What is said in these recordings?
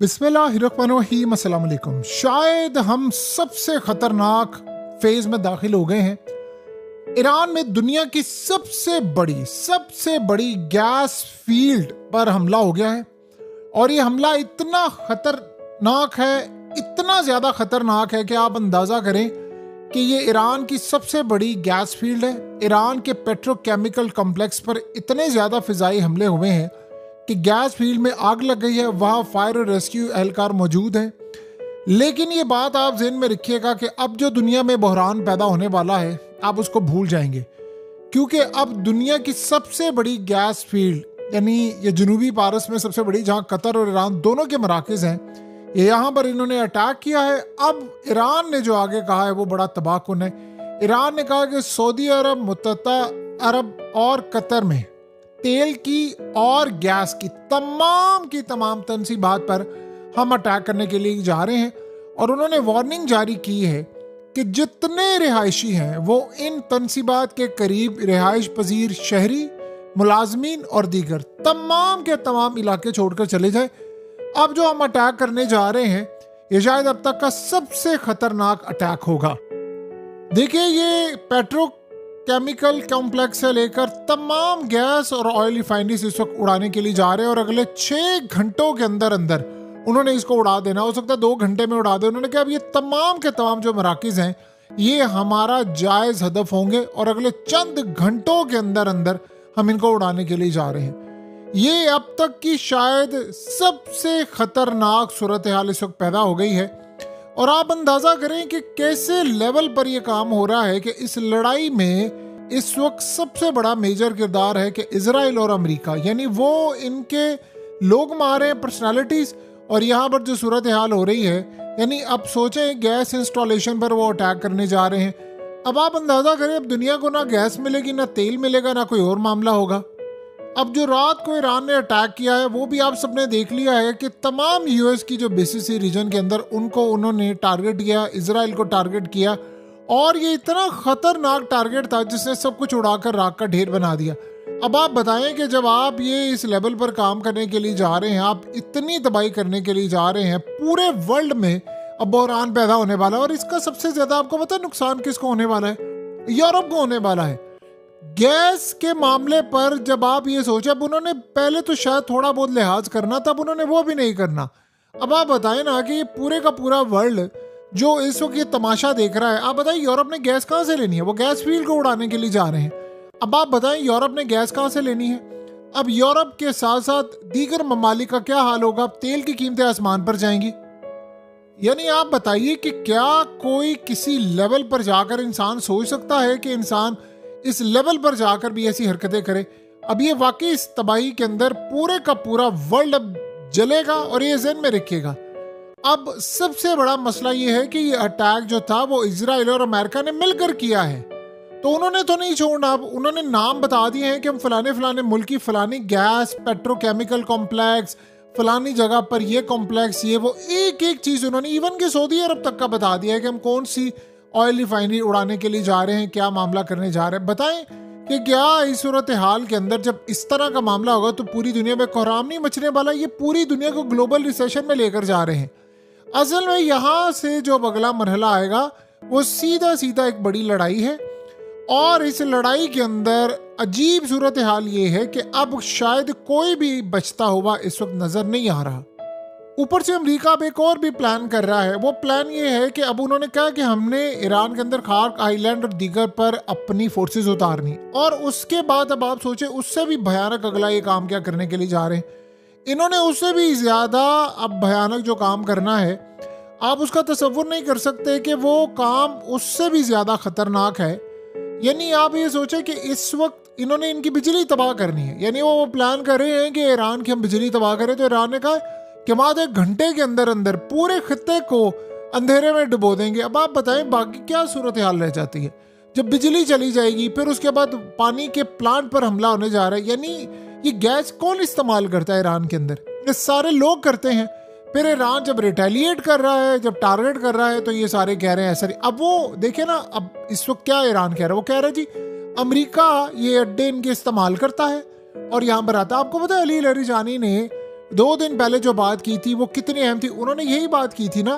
बिस्मिल्लाहिर्रहमानिर्रहीम, अस्सलाम वालेकुम। शायद हम सबसे खतरनाक फेज में दाखिल हो गए हैं। ईरान में दुनिया की सबसे बड़ी गैस फील्ड पर हमला हो गया है और ये हमला इतना खतरनाक है, इतना ज्यादा खतरनाक है कि आप अंदाजा करें कि ये ईरान की सबसे बड़ी गैस फील्ड है। ईरान के पेट्रोकेमिकल कॉम्प्लेक्स पर इतने ज्यादा फिजाई हमले हुए हैं कि गैस फील्ड में आग लग गई है। वहाँ फायर और रेस्क्यू एहलकार मौजूद हैं। लेकिन ये बात आप ज़हन में रखिएगा कि अब जो दुनिया में बहरान पैदा होने वाला है आप उसको भूल जाएंगे, क्योंकि अब दुनिया की सबसे बड़ी गैस फील्ड यानी ये जनूबी पारस में सबसे बड़ी, जहाँ कतर और ईरान दोनों के मराकज़ हैं, ये यहाँ पर इन्होंने अटैक किया है। अब ईरान ने जो आगे कहा है वो बड़ा तबाहकुन है। ईरान ने कहा कि सऊदी अरब, मुत्तहदा अरब और कतर में तेल की और गैस की तमाम तंसीबात पर हम अटैक करने के लिए जा रहे हैं और उन्होंने वार्निंग जारी की है कि जितने रिहायशी हैं वो इन तंसीबात के करीब रिहाइश पजीर शहरी, मुलाजमीन और दीगर तमाम के तमाम इलाके छोड़कर चले जाएं। अब जो हम अटैक करने जा रहे हैं ये शायद अब तक का सबसे खतरनाक अटैक होगा। देखिए, ये पेट्रोकेमिकल कॉम्प्लेक्स से लेकर तमाम गैस और ऑयल रिफाइनरीज इस वक्त उड़ाने के लिए जा रहे हैं और अगले 6 घंटों के अंदर अंदर उन्होंने इसको उड़ा देना। हो सकता है 2 घंटे में उड़ा दे। उन्होंने कहा अब ये तमाम के तमाम जो मराकिज हैं ये हमारा जायज हदफ होंगे और अगले चंद घंटों के अंदर अंदर हम इनको उड़ाने के लिए जा रहे हैं। ये अब तक की शायद सबसे खतरनाक सूरत हाल इस वक्त पैदा हो गई है और आप अंदाजा करें कि कैसे लेवल पर यह काम हो रहा है कि इस लड़ाई में इस वक्त सबसे बड़ा मेजर किरदार है कि इजराइल और अमेरिका, यानी वो इनके लोग मार रहे हैं, पर्सनालिटीज, और यहाँ पर जो सूरत हाल हो रही है, यानी अब सोचें गैस इंस्टॉलेशन पर वो अटैक करने जा रहे हैं। अब आप अंदाजा करें अब दुनिया को ना गैस मिलेगी, ना तेल मिलेगा, ना कोई और मामला होगा। अब जो रात को ईरान ने अटैक किया है वो भी आप सबने देख लिया है कि तमाम यूएस की जो बेसिस रीजन के अंदर उनको उन्होंने टारगेट किया, इजराइल को टारगेट किया और ये इतना खतरनाक टारगेट था जिसने सब कुछ उड़ाकर राख का ढेर बना दिया। अब आप बताएं कि जब आप ये इस लेवल पर काम करने के लिए जा रहे हैं, आप इतनी तबाही करने के लिए जा रहे हैं, पूरे वर्ल्ड में अब बहरान पैदा होने वाला है और इसका सबसे ज्यादा आपको पता है नुकसान किसको होने वाला है? यूरोप को होने वाला है। गैस के मामले पर जब आप ये सोचे, अब उन्होंने पहले तो शायद थोड़ा बहुत लिहाज करना था, अब उन्होंने वो भी नहीं करना। अब आप बताएं ना कि ये पूरे का पूरा वर्ल्ड जो इस वक्त ये तमाशा देख रहा है, आप बताएं यूरोप ने गैस कहाँ से लेनी है? वो गैस फील्ड को उड़ाने के लिए जा रहे हैं। अब आप बताएं यूरोप ने गैस कहाँ से लेनी है? अब यूरोप के साथ साथ दीगर ममालिक का क्या हाल होगा? अब तेल की कीमतें आसमान पर जाएंगी। यानी आप बताइए कि क्या कोई किसी लेवल पर जाकर इंसान सोच सकता है कि इंसान इस लेवल पर जाकर भी ऐसी हरकतें करे? अब ये वाकई इस तबाही के अंदर पूरे का पूरा वर्ल्ड अब जलेगा और ये ज़हन में रखिएगा। अब सबसे बड़ा मसला ये है कि ये अटैक जो था वो इजराइल और अमेरिका ने मिलकर किया है, तो उन्होंने तो नहीं छोड़ना। अब उन्होंने नाम बता दिए हैं कि हम फलाने मुल्क की फलानी गैस पेट्रोकेमिकल कॉम्प्लेक्स, फलानी जगह पर ये कॉम्प्लेक्स, ये वो एक एक चीज़ उन्होंने इवन के सऊदी अरब तक का बता दिया है कि हम कौन सी ऑयल रिफाइनरी उड़ाने के लिए जा रहे हैं, क्या मामला करने जा रहे हैं। बताएं कि क्या इस सूरत हाल के अंदर जब इस तरह का मामला होगा तो पूरी दुनिया में कोहराम नहीं मचने वाला? ये पूरी दुनिया को ग्लोबल रिसेशन में लेकर जा रहे हैं। असल में यहाँ से जो अगला मरहला आएगा वो सीधा एक बड़ी लड़ाई है और इस लड़ाई के अंदर अजीब सूरत हाल ये है कि अब शायद कोई भी बचता हुआ इस वक्त नजर नहीं आ रहा। ऊपर से अमेरिका अब एक और भी प्लान कर रहा है। वो प्लान ये है कि अब उन्होंने कहा कि हमने ईरान के अंदर खार्क आइलैंड और दीगर पर अपनी फोर्सेस उतारनी, और उसके बाद अब आप सोचे उससे भी भयानक अगला ये काम क्या करने के लिए जा रहे हैं। इन्होंने उससे भी ज्यादा अब भयानक जो काम करना है, आप उसका तसव्वुर नहीं कर सकते कि वो काम उससे भी ज्यादा खतरनाक है। यानी आप ये सोचे कि इस वक्त इन्होंने इनकी बिजली तबाह करनी है। यानी वो प्लान कर रहे हैं कि ईरान की हम बिजली तबाह करें, तो ईरान ने कहा कि बाद 1 घंटे के अंदर अंदर पूरे खित्ते को अंधेरे में डुबो देंगे। अब आप बताएं बाकी क्या सूरत हाल रह जाती है जब बिजली चली जाएगी, फिर उसके बाद पानी के प्लांट पर हमला होने जा रहा है। यानी ये गैस कौन इस्तेमाल करता है ईरान के अंदर? ये सारे लोग करते हैं। फिर ईरान जब रिटेलिएट कर रहा है, जब टारगेट कर रहा है, तो ये सारे कह रहे हैं ऐसा। अब वो देखे ना, अब इस वक्त क्या ईरान कह रहा है? वो कह रहा है जी अमेरिका ये अड्डे इनके इस्तेमाल करता है और यहाँ पर आता है। आपको पता है अली लरिजानी ने 2 दिन पहले जो बात की थी वो कितनी अहम थी। उन्होंने यही बात की थी ना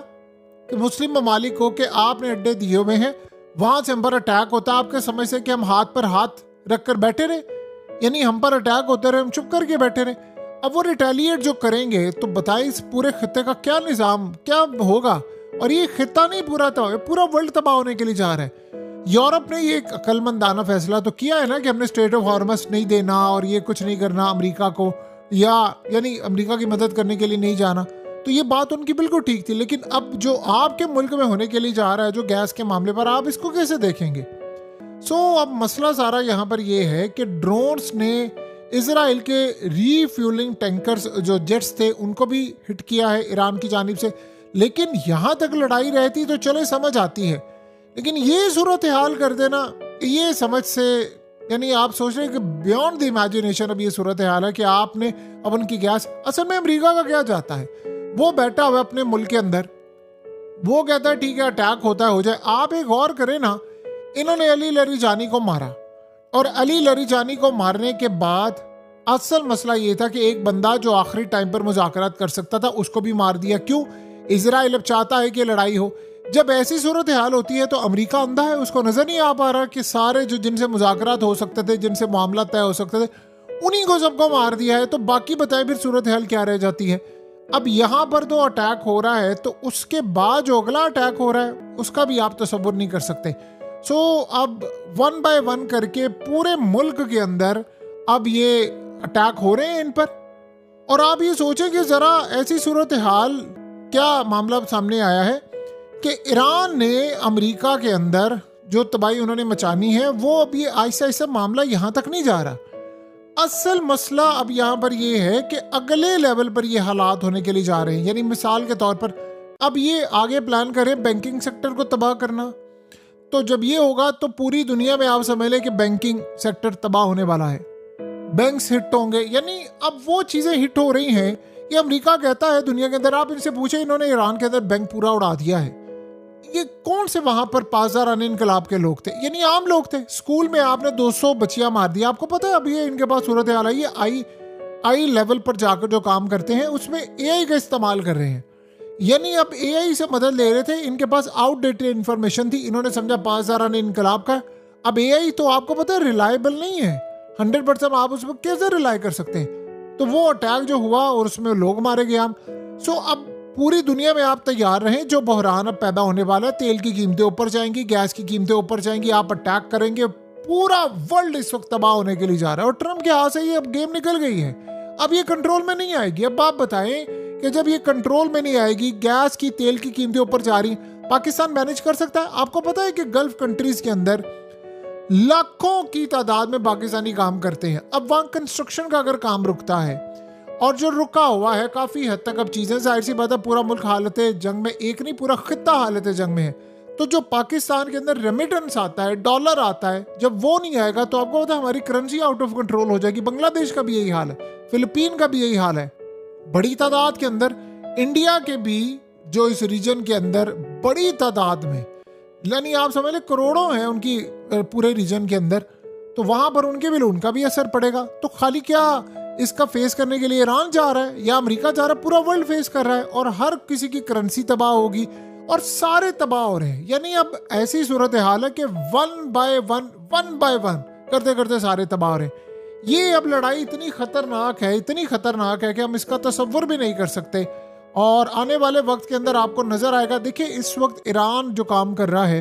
कि मुस्लिम ममालिक को कि आपने अड्डे दिए हुए हैं, वहां से हम पर अटैक होता है, आपके समझ से कि हम हाथ पर हाथ रखकर बैठे रहे, यानी हम पर अटैक होते रहे, हम चुप करके बैठे रहे। अब वो रिटेलिएट जो करेंगे तो बताइए इस पूरे खित्ते का क्या निज़ाम क्या होगा। और ये खित्ता नहीं पूरा वर्ल्ड तबाह होने के लिए जा रहा है। यूरोप ने ये एक अक्लमंदाना फैसला तो किया है ना कि हमने स्टेट ऑफ हॉर्मस नहीं देना और ये कुछ नहीं करना अमेरिका को, या यानी अमेरिका की मदद करने के लिए नहीं जाना। तो ये बात उनकी बिल्कुल ठीक थी, लेकिन अब जो आपके मुल्क में होने के लिए जा रहा है जो गैस के मामले पर, आप इसको कैसे देखेंगे? अब मसला सारा यहाँ पर ये है कि ड्रोन्स ने इजराइल के रीफ्यूलिंग टैंकर्स जो जेट्स थे उनको भी हिट किया है ईरान की जानिब से। लेकिन यहाँ तक लड़ाई रहती तो चले समझ आती है, लेकिन ये सूरत हाल कर देना, ये समझ से, यानी आप सोच रहे हैं कि बियॉन्ड द इमेजिनेशन अब ये सूरत हाल है कि आपने अब उनकी गैस, असल में अमेरिका का क्या जाता है, वो बैठा हुआ अपने मुल्क के अंदर, वो कहता है ठीक है अटैक होता है हो जाए। आप एक और करें ना, इन्होंने अली लरीजानी को मारा और अली लरीजानी को मारने के बाद असल मसला ये था कि एक बंदा जो आखिरी टाइम पर मुज़ाकरात कर सकता था उसको भी मार दिया। क्यों? इजराइल अब चाहता है कि लड़ाई हो। जब ऐसी सूरत हाल होती है तो अमेरिका अंधा है, उसको नजर नहीं आ पा रहा कि सारे जो जिनसे मुज़ाकरात हो सकते थे, जिनसे मामला तय हो सकते थे, उन्हीं को सबको मार दिया है। तो बाकी बताए फिर सूरत हाल क्या रह जाती है। अब यहाँ पर तो अटैक हो रहा है तो उसके बाद जो अगला अटैक हो रहा है उसका भी आप तसव्वुर नहीं कर सकते। अब 1 बाय 1 करके पूरे मुल्क के अंदर अब ये अटैक हो रहे हैं इन पर। और आप ये सोचें कि जरा ऐसी सूरत हाल क्या मामला सामने आया है कि ईरान ने अमेरिका के अंदर जो तबाही उन्होंने मचानी है वो अब ये आहिस्ता आहिस्ता मामला यहाँ तक नहीं जा रहा। असल मसला अब यहाँ पर ये है कि अगले लेवल पर ये हालात होने के लिए जा रहे हैं। यानी मिसाल के तौर पर अब ये आगे प्लान करें बैंकिंग सेक्टर को तबाह करना, तो जब ये होगा तो पूरी दुनिया में आप समझ लें कि बैंकिंग सेक्टर तबाह होने वाला है, बैंक्स हिट होंगे। यानी अब वो चीज़ें हिट हो रही हैं। ये अमेरिका कहता है दुनिया के अंदर, आप इनसे पूछे इन्होंने ईरान के अंदर बैंक पूरा उड़ा दिया है। ये कौन से वहां पर पासदाराने इनकलाब के लोग थे, यानी आम लोग थे। स्कूल में आपने 200 बच्चियां मार दिया। आपको पता है अब ये इनके पास सूरत हाल आई है, आई लेवल पर जाकर जो काम करते हैं उसमें एआई का इस्तेमाल कर रहे हैं। यानी अब एआई से मदद ले रहे थे, इनके पास आउटडेटेड इंफॉर्मेशन थी, इन्होंने समझा पासदाराने इनकलाब का। अब एआई तो आपको पता है रिलायबल नहीं है, 100% आप उस पर कैसे रिलाई कर सकते हैं। तो वो अटैक जो हुआ और उसमें लोग मारे गए हम। अब पूरी दुनिया में आप तैयार रहें, जो बहरान अब पैदा होने वाला है, तेल की कीमतें ऊपर जाएंगी, गैस की कीमतें ऊपर जाएंगी, आप अटैक करेंगे, पूरा वर्ल्ड इस वक्त तबाह होने के लिए जा रहा है। और ट्रम्प के हाथ से ये अब गेम निकल गई है, अब ये कंट्रोल में नहीं आएगी। अब आप बताएं कि जब ये कंट्रोल में नहीं आएगी, गैस की तेल की कीमतें ऊपर जा रही, पाकिस्तान मैनेज कर सकता है? आपको पता है कि गल्फ कंट्रीज के अंदर लाखों की तादाद में पाकिस्तानी काम करते हैं। अब वहां कंस्ट्रक्शन का अगर काम रुकता है, और जो रुका हुआ है काफी हद तक, अब चीजें जाहिर सी बात है पूरा मुल्क हालत जंग में, एक नहीं पूरा खित्ता हालत जंग में है। तो जो पाकिस्तान के अंदर रेमिटेंस आता है, डॉलर आता है, जब वो नहीं आएगा तो आपको पता है हमारी करेंसी आउट ऑफ कंट्रोल हो जाएगी। बांग्लादेश का भी यही हाल है, फिलीपीन का भी यही हाल है, बड़ी तादाद के अंदर। इंडिया के भी जो इस रीजन के अंदर बड़ी तादाद में, यानी आप समझ लें करोड़ों हैं उनकी पूरे रीजन के अंदर, तो वहां पर उनका भी असर पड़ेगा। तो खाली क्या इसका फेस करने के लिए ईरान जा रहा है या अमेरिका जा रहा है, पूरा वर्ल्ड फेस कर रहा है और हर किसी की करेंसी तबाह होगी और सारे तबाह हो रहे हैं। यानी अब ऐसी सूरत हाल है कि 1 बाय 1 करते करते सारे तबाह हो रहे हैं। ये अब लड़ाई इतनी खतरनाक है कि हम इसका तसव्वुर भी नहीं कर सकते। और आने वाले वक्त के अंदर आपको नजर आएगा। देखिए इस वक्त ईरान जो काम कर रहा है,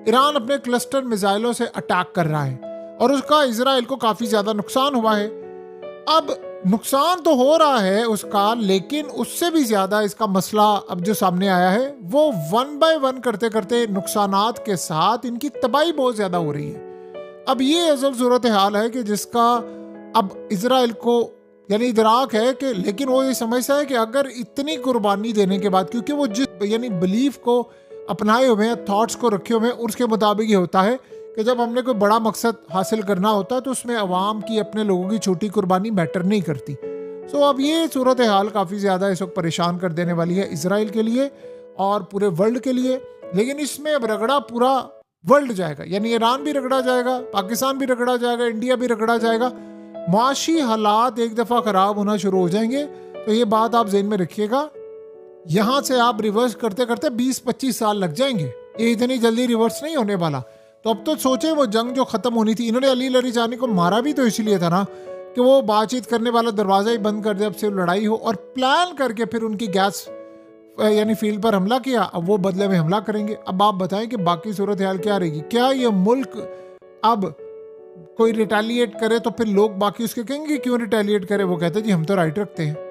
ईरान अपने क्लस्टर मिसाइलों से अटैक कर रहा है और उसका इजराइल को काफी ज्यादा नुकसान हुआ है। अब नुकसान तो हो रहा है उसका, लेकिन उससे भी ज्यादा इसका मसला अब जो सामने आया है वो 1 बाय 1 करते करते नुकसानात के साथ इनकी तबाही बहुत ज्यादा हो रही है। अब ये असल सूरत हाल है कि जिसका अब इजराइल को यानी इदराक है कि, लेकिन वो ये समझता है कि अगर इतनी कुर्बानी देने के बाद, क्योंकि वो जिस यानी बिलीफ को अपनाए हुए हैं, थॉट्स को रखे हुए हैं, उसके मुताबिक ये होता है कि जब हमने कोई बड़ा मकसद हासिल करना होता है तो उसमें अवाम की, अपने लोगों की छोटी कुर्बानी मैटर नहीं करती। अब ये सूरत हाल काफ़ी ज़्यादा इस वक्त परेशान कर देने वाली है इजराइल के लिए और पूरे वर्ल्ड के लिए। लेकिन इसमें अब रगड़ा पूरा वर्ल्ड जाएगा, यानी ईरान भी रगड़ा जाएगा, पाकिस्तान भी रगड़ा जाएगा, इंडिया भी रगड़ा जाएगा। माशी हालात एक दफ़ा ख़राब होना शुरू हो जाएंगे तो ये बात आप जेहन में रखिएगा। यहां से आप रिवर्स करते करते 20-25 साल लग जाएंगे, ये इतनी जल्दी रिवर्स नहीं होने वाला। तो अब तो सोचे वो जंग जो खत्म होनी थी, इन्होंने अली लरिजानी को मारा भी तो इसलिए था ना कि वो बातचीत करने वाला दरवाजा ही बंद कर दे, अब से लड़ाई हो, और प्लान करके फिर उनकी गैस यानी फील्ड पर हमला किया। अब वो बदले में हमला करेंगे। अब आप बताएं कि बाकी सूरत हाल क्या रहेगी। क्या ये मुल्क अब कोई रिटेलिएट करे तो फिर लोग बाकी उसके कहेंगे क्यों रिटेलिएट करे? वो कहते जी हम तो राइट रखते हैं।